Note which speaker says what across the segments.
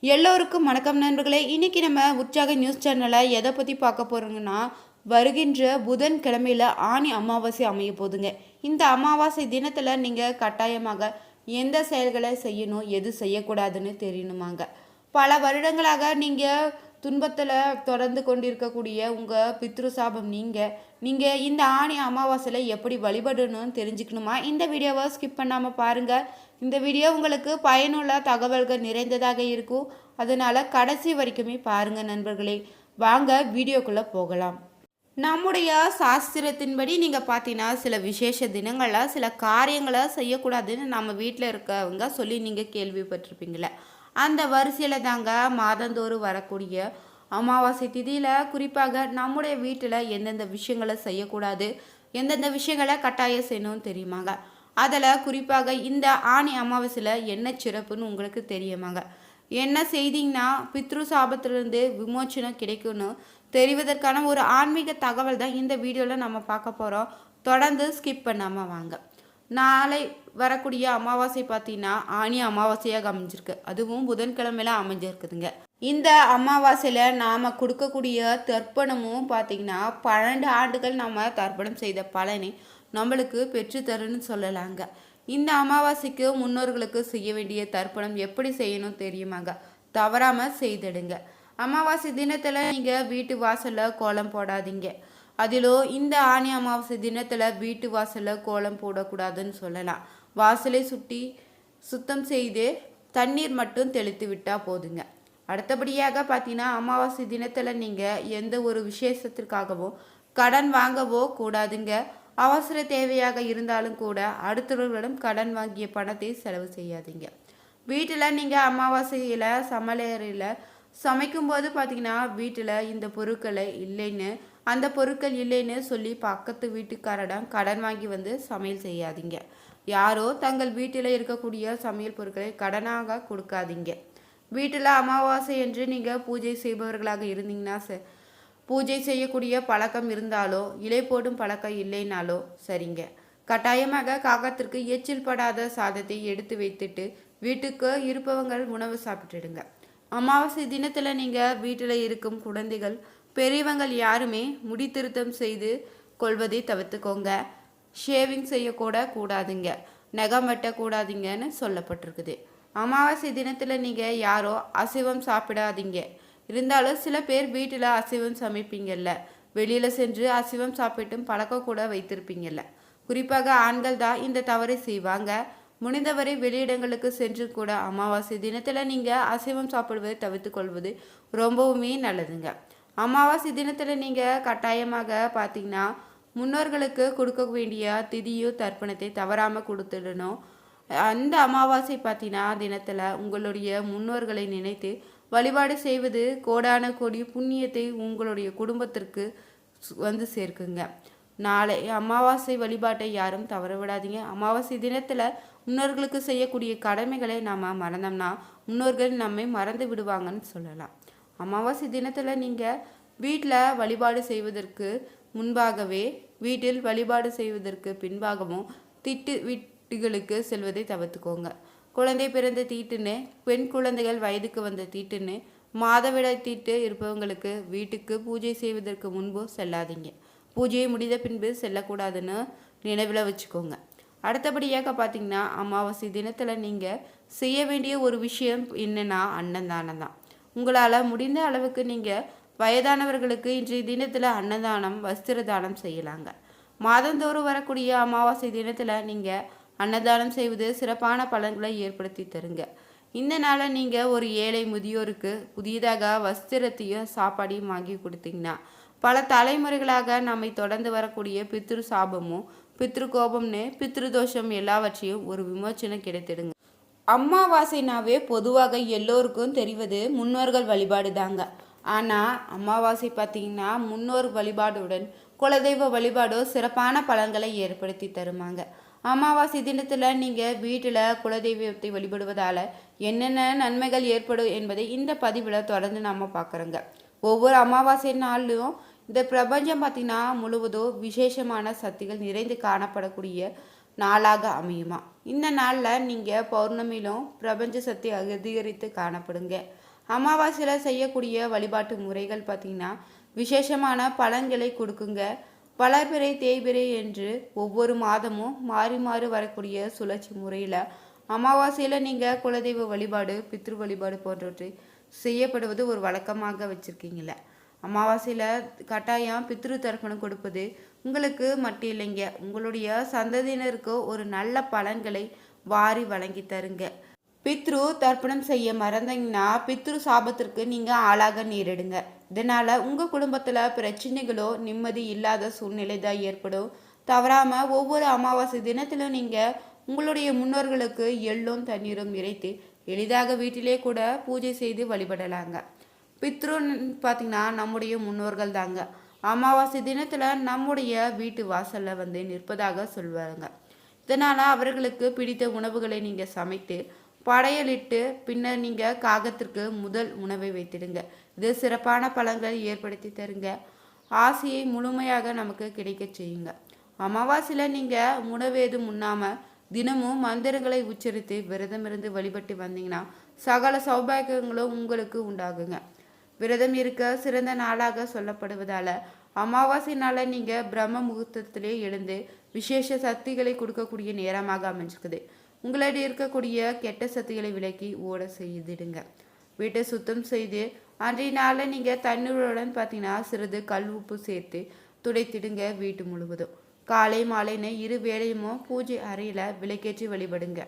Speaker 1: எல்லோருக்கும் வணக்கம் நண்பர்களே. இன்றைக்கி நம்ம உற்சாக நியூஸ் சேனலில் எதை பற்றி பார்க்க போகிறோங்கன்னா, வருகின்ற புதன்கிழமையில் ஆனி அமாவாசை அமைய போகுதுங்க. இந்த அமாவாசை தினத்தில் நீங்கள் கட்டாயமாக எந்த செயல்களை செய்யணும், எது செய்யக்கூடாதுன்னு தெரியணுமாங்க. பல வருடங்களாக நீங்கள் துன்பத்தில் தொடர்ந்து கொண்டிருக்கக்கூடிய உங்கள் பித்ரு சாபம் நீங்கள் இந்த ஆணி அமாவாசையில் எப்படி வழிபடணும்னு தெரிஞ்சுக்கணுமா? இந்த வீடியோவை ஸ்கிப் பண்ணாமல் பாருங்கள். இந்த வீடியோ உங்களுக்கு பயனுள்ள தகவல்கள் நிறைந்ததாக இருக்கும். அதனால் கடைசி வரைக்குமே பாருங்கள் நண்பர்களே. வாங்க வீடியோக்குள்ளே போகலாம். நம்முடைய சாஸ்திரத்தின்படி நீங்கள் பார்த்தீங்கன்னா சில விசேஷ தினங்களில் சில காரியங்களை செய்யக்கூடாதுன்னு நம்ம வீட்டில் இருக்கவங்க சொல்லி நீங்கள் கேள்விப்பட்டிருப்பீங்களே. அந்த வரிசையில் தாங்க மாதந்தோறும் வரக்கூடிய அமாவாசை திதியில் குறிப்பாக நம்முடைய வீட்டில் எந்தெந்த விஷயங்களை செய்யக்கூடாது, எந்தெந்த விஷயங்களை கட்டாயம் செய்யணும்னு தெரியுமாங்க. அதில் குறிப்பாக இந்த ஆணி அமாவாசையில் என்ன சிறப்புன்னு உங்களுக்கு தெரியுமாங்க. என்ன செய்திங்கன்னா, பித்ரு சாபத்திலிருந்து விமோச்சனம் கிடைக்கும்னு தெரிவதற்கான ஒரு ஆன்மீக தகவல் தான் இந்த வீடியோவில் நம்ம பார்க்க போகிறோம். தொடர்ந்து ஸ்கிப் பண்ணாமல் வாங்க. நாளை வரக்கூடிய அமாவாசை பார்த்தீங்கன்னா ஆணி அமாவாசையாக அமைஞ்சிருக்கு. அதுவும் புதன்கிழமையில அமைஞ்சிருக்குதுங்க. இந்த அமாவாசையில் நாம் கொடுக்கக்கூடிய தர்ப்பணமும் பார்த்திங்கன்னா 12 ஆண்டுகள் நம்ம தர்ப்பணம் செய்த பலனை நம்மளுக்கு பெற்றுத்தருன்னு சொல்லலாங்க. இந்த அமாவாசைக்கு முன்னோர்களுக்கு செய்ய வேண்டிய தர்ப்பணம் எப்படி செய்யணும் தெரியுமாங்க. தவறாமல் செய்திடுங்க. அமாவாசை தினத்தில் நீங்கள் வீட்டு வாசலில் கோலம் போடாதீங்க. அதிலும் இந்த ஆணி அமாவாசை தினத்தில் வீட்டு வாசலில் கோலம் போடக்கூடாதுன்னு சொல்லலாம். வாசலை சுத்தம் செய்து தண்ணீர் மட்டும் தெளித்து விட்டால் போதுங்க. அடுத்தபடியாக பார்த்தீங்கன்னா அமாவாசை தினத்தில் நீங்கள் எந்த ஒரு விசேஷத்திற்காகவோ கடன் வாங்கவோ கூடாதுங்க. அவசர தேவையாக இருந்தாலும் கூட அடுத்தவர்களிடம் கடன் வாங்கிய பணத்தை செலவு செய்யாதீங்க. வீட்டில் நீங்கள் அமாவாசையில் சமையலறையில் சமைக்கும்போது பார்த்தீங்கன்னா வீட்டில் இந்த பொருட்களை இல்லைன்னு அந்த பொருட்கள் இல்லைன்னு சொல்லி பக்கத்து வீட்டுக்காரடம் கடன் வாங்கி வந்து சமையல் செய்யாதீங்க. யாரோ தங்கள் வீட்டில் இருக்கக்கூடிய சமையல் பொருட்களை கடனாக கொடுக்காதீங்க. வீட்டில் அமாவாசை என்று நீங்கள் பூஜை செய்பவர்களாக இருந்தீங்கன்னா பூஜை செய்யக்கூடிய பழக்கம் இருந்தாலோ இலை போடும் பழக்கம் இல்லைனாலோ சரிங்க. கட்டாயமாக காகத்திற்கு எச்சில் படாத சாதத்தை எடுத்து வைத்துட்டு வீட்டுக்கு இருப்பவங்கள் உணவு சாப்பிட்டுடுங்க. அமாவாசை தினத்தில் நீங்கள் வீட்டில் இருக்கும் குழந்தைகள் பெரியவங்கள் யாருமே முடி திருத்தம் செய்து கொள்வதை தவிர்த்துக்கோங்க. ஷேவிங் செய்யக்கூட கூடாதுங்க. நகம் வெட்டக்கூடாதீங்கன்னு சொல்லப்பட்டிருக்குது. அமாவாசை தினத்தில் நீங்கள் யாரோ அசைவம் சாப்பிடாதீங்க. இருந்தாலும் சில பேர் வீட்டில் அசைவம் சமைப்பீங்கல்ல, வெளியில் சென்று அசைவம் சாப்பிட்டும் பழக்கம் கூட வைத்திருப்பீங்கல்ல. குறிப்பாக ஆண்கள் தான் இந்த தவறை செய்வாங்க. முடிந்தவரை வெளியிடங்களுக்கு சென்று கூட அமாவாசை தினத்தில் நீங்கள் அசைவம் சாப்பிடுவதை தவிர்த்து கொள்வது ரொம்பவுமே நல்லதுங்க. அமாவாசை தினத்தில் நீங்கள் கட்டாயமாக பார்த்தீங்கன்னா முன்னோர்களுக்கு கொடுக்க வேண்டிய திதியோ தர்ப்பணத்தை தவறாமல் கொடுத்துடணும். அந்த அமாவாசை பார்த்தீங்கன்னா தினத்தில் உங்களுடைய முன்னோர்களை நினைத்து வழிபாடு செய்வது கோடான கோடி புண்ணியத்தை உங்களுடைய குடும்பத்திற்கு வந்து சேர்க்குங்க. நாளை அமாவாசை வழிபாட்டை யாரும் தவற விடாதீங்க. அமாவாசை தினத்தில் முன்னோர்களுக்கு செய்யக்கூடிய கடமைகளை நாம் மறந்தோம்னா முன்னோர்கள் நம்மை மறந்து விடுவாங்கன்னு சொல்லலாம். அமாவாசை தினத்தில் நீங்கள் வீட்டில் வழிபாடு செய்வதற்கு முன்பாகவே வீட்டில் வழிபாடு செய்வதற்கு பின்பாகவும் வீட்டுகளுக்கு செல்வதை தவிர்த்துக்கோங்க. குழந்தை பிறந்த தீட்டுன்னு, பெண் குழந்தைகள் வயதுக்கு வந்த தீட்டுன்னு, மாதவிடாய் தீட்டு இருப்பவங்களுக்கு வீட்டுக்கு பூஜை செய்வதற்கு முன்பு செல்லாதீங்க. பூஜையை முடிந்த பின்பு செல்லக்கூடாதுன்னு நினைவில் வச்சுக்கோங்க. அடுத்தபடியாக பார்த்தீங்கன்னா அமாவாசை தினத்தில் நீங்கள் செய்ய வேண்டிய ஒரு விஷயம் என்னென்னா அன்னதானம் தான். உங்களால் முடிந்த அளவுக்கு நீங்கள் வயதானவர்களுக்கு இன்றைய தினத்தில் அன்னதானம், வஸ்திர தானம் செய்யலாங்க. மாதந்தோறும் வரக்கூடிய அமாவாசை தினத்தில் நீங்கள் அன்னதானம் செய்வது சிறப்பான பலன்களை ஏற்படுத்தி தருங்க. இந்த நாளை நீங்கள் ஒரு ஏழை முதியோருக்கு புதியதாக வஸ்திரத்தையும் சாப்பாடையும் வாங்கி கொடுத்தீங்கன்னா பல தலைமுறைகளாக நம்மை தொடர்ந்து வரக்கூடிய பித்ரு சாபமும் பித்ரு கோபம்னு பித்ரு தோஷம் எல்லாவற்றையும் ஒரு விமோச்சனம் கிடைத்திடுங்க. அமாவாசைனாவே பொதுவாக எல்லோருக்கும் தெரிவது முன்னோர்கள் வழிபாடு தாங்க. ஆனால் அமாவாசை பார்த்தீங்கன்னா முன்னோர் வழிபாடுடன் குலதெய்வ வழிபாடோ சிறப்பான பலன்களை ஏற்படுத்தி தருமாங்க. அமாவாசை தினத்தில் நீங்கள் வீட்டில் குலதெய்வத்தை வழிபடுவதால் என்னென்ன நன்மைகள் ஏற்படும் என்பதை இந்த பதிவில் தொடர்ந்து நாம் பார்க்குறோங்க. ஒவ்வொரு அமாவாசை நாளிலும் இந்த பிரபஞ்சம் பார்த்திங்கன்னா முழுவதும் விசேஷமான சக்திகள் நிறைந்து காணப்படக்கூடிய நாளாக அமையுமா. இந்த நாளில் நீங்கள் பௌர்ணமியிலும் பிரபஞ்ச சக்தி அதிகரித்து காணப்படுங்க. அமாவாசையில் செய்யக்கூடிய வழிபாட்டு முறைகள் பார்த்திங்கன்னா விசேஷமான பலன்களை கொடுக்குங்க. வளர்பிறை தேய்பிறை என்று ஒவ்வொரு மாதமும் மாறி மாறி வரக்கூடிய சுழற்சி முறையில் அமாவாசையில் நீங்கள் குலதெய்வ வழிபாடு பித்ரு வழிபாடு போன்றவற்றை செய்யப்படுவது ஒரு வழக்கமாக வச்சுருக்கீங்கள. அமாவாசையில் கட்டாயம் பித்ரு தர்ப்பணம் கொடுப்பது உங்களுக்கு மட்டும் இல்லைங்க, உங்களுடைய சந்ததியினருக்கு ஒரு நல்ல பலன்களை வாரி வழங்கி தருங்க. பித்ரு தர்ப்பணம் செய்ய மறந்தீங்கன்னா பித்ரு சாபத்திற்கு நீங்கள் ஆளாக நேரிடுங்க. இதனால் உங்கள் குடும்பத்தில் பிரச்சனைகளோ நிம்மதி இல்லாத சூழ்நிலை தான் ஏற்படும். தவறாமல் ஒவ்வொரு அமாவாசை தினத்திலும் நீங்கள் உங்களுடைய முன்னோர்களுக்கு எள்ளும் தண்ணீரும் இறைத்து எளிதாக வீட்டிலே கூட பூஜை செய்து வழிபடலாங்க. பித்ருன்னு பார்த்திங்கன்னா நம்முடைய முன்னோர்கள் தாங்க. அமாவாசை தினத்தில் நம்முடைய வீட்டு வாசலில் நிற்பதாக சொல்வாங்க. இதனால் அவர்களுக்கு பிடித்த உணவுகளை நீங்கள் சமைத்து படையலிட்டு பின்னர் நீங்கள் காகத்திற்கு முதல் உணவை வைத்திடுங்க. இது சிறப்பான பலன்களை ஏற்படுத்தி தருங்க. ஆசையை முழுமையாக நமக்கு கிடைக்க செய்யுங்க. அமாவாசையில் நீங்கள் உணவேதும் உண்ணாமல் தினமும் மந்திரங்களை உச்சரித்து விரதமிருந்து வழிபட்டு வந்தீங்கன்னா சகல சௌபாகியங்களும் உங்களுக்கு உண்டாகுங்க. விரதம் இருக்க சிறந்த நாளாக சொல்லப்படுவதால் அமாவாசை நாளில் நீங்கள் பிரம்ம முகூர்த்தத்திலே எழுந்து விசேஷ சக்திகளை கொடுக்கக்கூடிய நேரமாக அமைஞ்சுக்குது. உங்களிடம் இருக்கக்கூடிய கெட்ட சக்திகளை விலக்கி ஓட செய்திடுங்க. வீட்டை சுத்தம் செய்து அன்றைய நாளில் நீங்கள் தண்ணீருடன் பார்த்தீங்கன்னா சிறிது கல் உப்பு சேர்த்து துடைத்திடுங்க. வீட்டு முழுவதும் காலை மாலைன்னு இரு வேளையும் பூஜை அறையில் விளக்கேற்றி வழிபடுங்க.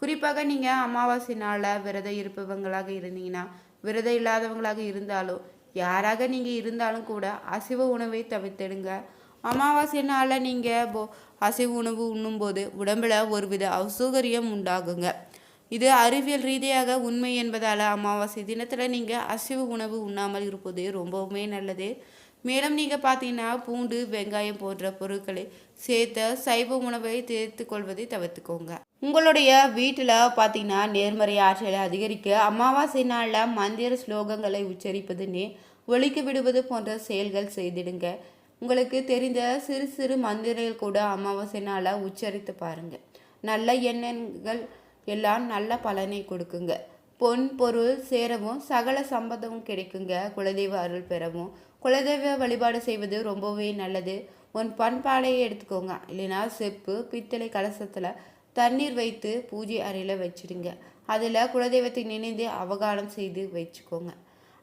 Speaker 1: குறிப்பாக நீங்கள் அமாவாசை நாளில் விரதம் இருப்பவங்களாக இருந்தீங்கன்னா விரதம் இல்லாதவங்களாக இருந்தாலும் யாராக நீங்கள் இருந்தாலும் கூட அசைவ உணவை தவிர்த்திடுங்க. அமாவாசை நாளில் நீங்கள் அசைவ உணவு உண்ணும்போது உடம்பில் ஒருவித அசௌகரியம் உண்டாகுங்க. இது அறிவியல் ரீதியாக உண்மை என்பதால் அமாவாசை தினத்தில் நீங்கள் அசைவ உணவு உண்ணாமல் இருப்பது ரொம்பவுமே நல்லது. மேலும் நீங்கள் பார்த்தீங்கன்னா பூண்டு வெங்காயம் போன்ற பொருட்களை சேர்த்த சைவ உணவை சேர்த்து கொள்வதை தவிர்த்துக்கோங்க. உங்களுடைய வீட்டில் பார்த்தீங்கன்னா நேர்மறை ஆற்றலை அதிகரிக்க அமாவாசை நாளில் மந்திர ஸ்லோகங்களை உச்சரிப்பதுன்னே ஒழிக்க விடுவது போன்ற செயல்கள் செய்திடுங்க. உங்களுக்கு தெரிந்த சிறு சிறு மந்திரங்கள் கூட அமாவாசை நாளில் உச்சரித்து பாருங்கள். நல்ல எண்ணங்கள் எல்லாம் நல்ல பலனை கொடுக்குங்க. பொன் பொருள் சேரவும் சகல சம்பதமும் கிடைக்குங்க. குலதெய்வ அருள் பெறவும் குலதெய்வ வழிபாடு செய்வது ரொம்பவே நல்லது. உன் பண்பாலையை எடுத்துக்கோங்க. இல்லைனா செப்பு பித்தளை கலசத்தில் தண்ணீர் வைத்து பூஜை அறையில் வச்சுடுங்க. அதில் குலதெய்வத்தை நினைந்து அவகாரம் செய்து வச்சுக்கோங்க.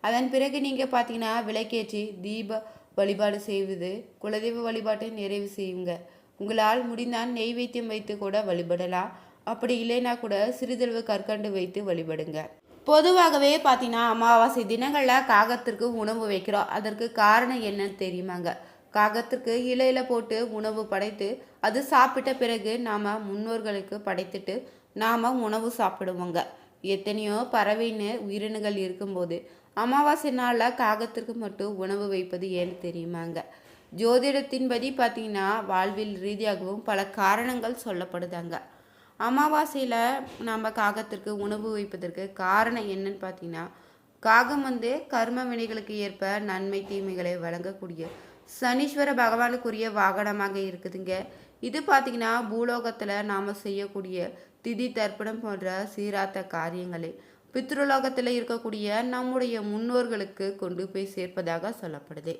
Speaker 1: அதன் பிறகு நீங்கள் பார்த்தீங்கன்னா விளக்கேற்றி தீப வழிபாடு செய்வது குலதெய்வ வழிபாட்டை நிறைவு செய்யுங்க. உங்களால் முடிந்தால் நெய்வேத்தியம் வைத்து கூட வழிபடலாம். அப்படி இல்லைன்னா கூட சிறிதளவு கற்கண்டு வைத்து வழிபடுங்க. பொதுவாகவே பார்த்தீங்கன்னா அமாவாசை தினங்களில் காகத்திற்கு உணவு வைக்கிறோம். அதற்கு காரணம் என்னன்னு தெரியுமாங்க? காகத்திற்கு இலையில் போட்டு உணவு படைத்து அது சாப்பிட்ட பிறகு நாம் முன்னோர்களுக்கு படைத்துட்டு நாம் உணவு சாப்பிடுவோங்க. எத்தனையோ பறவைன்னு உயிரினங்கள் இருக்கும்போது அமாவாசை நாளில் காகத்திற்கு மட்டும் உணவு வைப்பது ஏன்னு தெரியுமாங்க? ஜோதிடத்தின்படி பார்த்தீங்கன்னா வாழ்வில் ரீதியாகவும் பல காரணங்கள் சொல்லப்படுதாங்க. அமாவாசையில் நம்ம காகத்திற்கு உணவு வைப்பதற்கு காரணம் என்னன்னு பார்த்தீங்கன்னா காகம் கர்ம வினைகளுக்கு ஏற்ப நன்மை தீமைகளை வழங்கக்கூடிய சனீஸ்வர பகவானுக்குரிய வாகனமாக இருக்குதுங்க. இது பார்த்திங்கன்னா பூலோகத்தில் நாம் செய்யக்கூடிய திதி தர்ப்பணம் போன்ற சீராத்த காரியங்களை பித்ருலோகத்தில் இருக்கக்கூடிய நம்முடைய முன்னோர்களுக்கு கொண்டு போய் சேர்ப்பதாக சொல்லப்படுது.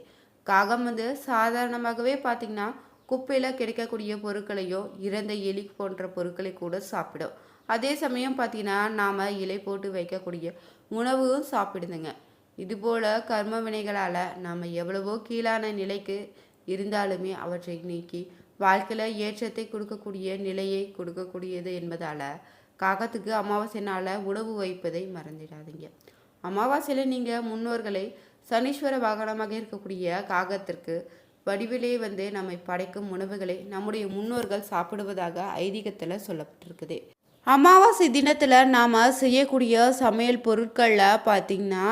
Speaker 1: காகம் சாதாரணமாகவே பார்த்திங்கன்னா குப்பையில் கிடைக்கக்கூடிய பொருட்களையோ இறந்த எலி போன்ற பொருட்களை கூட சாப்பிடும். அதே சமயம் பார்த்திங்கன்னா நாம் இலை போட்டு வைக்கக்கூடிய உணவும் சாப்பிடுதுங்க. இதுபோல் கர்ம வினைகளால் நாம் எவ்வளவோ கீழான நிலைக்கு இருந்தாலுமே அவற்றை நீக்கி வாழ்க்கையில் ஏற்றத்தை கொடுக்கக்கூடிய நிலையை கொடுக்கக்கூடியது என்பதால் காகத்துக்கு அமாவாசை நாளில் உணவு வைப்பதை மறந்துடாதீங்க. அமாவாசையில் நீங்கள் முன்னோர்களை சனீஸ்வர வாகனமாக இருக்கக்கூடிய காகத்திற்கு வடிவிலே நம்மை படைக்கும் உணவுகளை நம்முடைய முன்னோர்கள் சாப்பிடுவதாக ஐதீகத்தில் சொல்லப்பட்டிருக்குது. அமாவாசை தினத்தில் நாம் செய்யக்கூடிய சமையல் பொருட்களில் பார்த்திங்கன்னா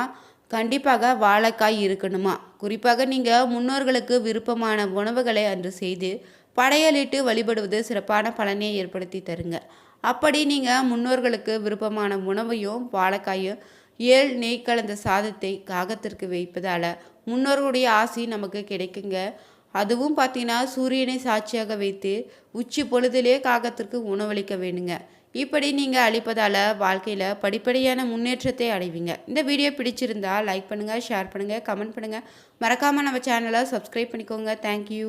Speaker 1: கண்டிப்பாக வாழைக்காய் இருக்கணுமா. குறிப்பாக நீங்கள் முன்னோர்களுக்கு விருப்பமான உணவுகளை அன்று செய்து படையலிட்டு வழிபடுவது சிறப்பான பலனை ஏற்படுத்தி தருங்க. அப்படி நீங்கள் முன்னோர்களுக்கு விருப்பமான உணவையும் வாழைக்காயும் ஏழ் நெய் கலந்த சாதத்தை காகத்திற்கு வைப்பதால் முன்னோர்களுடைய ஆசி நமக்கு கிடைக்குங்க. அதுவும் பார்த்தீங்கன்னா சூரியனை சாட்சியாக வைத்து உச்சி பொழுதிலே காகத்திற்கு உணவளிக்க வேணுங்க. இப்படி நீங்கள் அளிப்பதால் வாழ்க்கையில் படிப்படியான முன்னேற்றத்தை அடைவீங்க. இந்த வீடியோ பிடிச்சிருந்தா லைக் பண்ணுங்கள், ஷேர் பண்ணுங்கள், கமெண்ட் பண்ணுங்கள். மறக்காமல் நம்ம சேனலை சப்ஸ்கிரைப் பண்ணிக்கோங்க. தேங்க்யூ.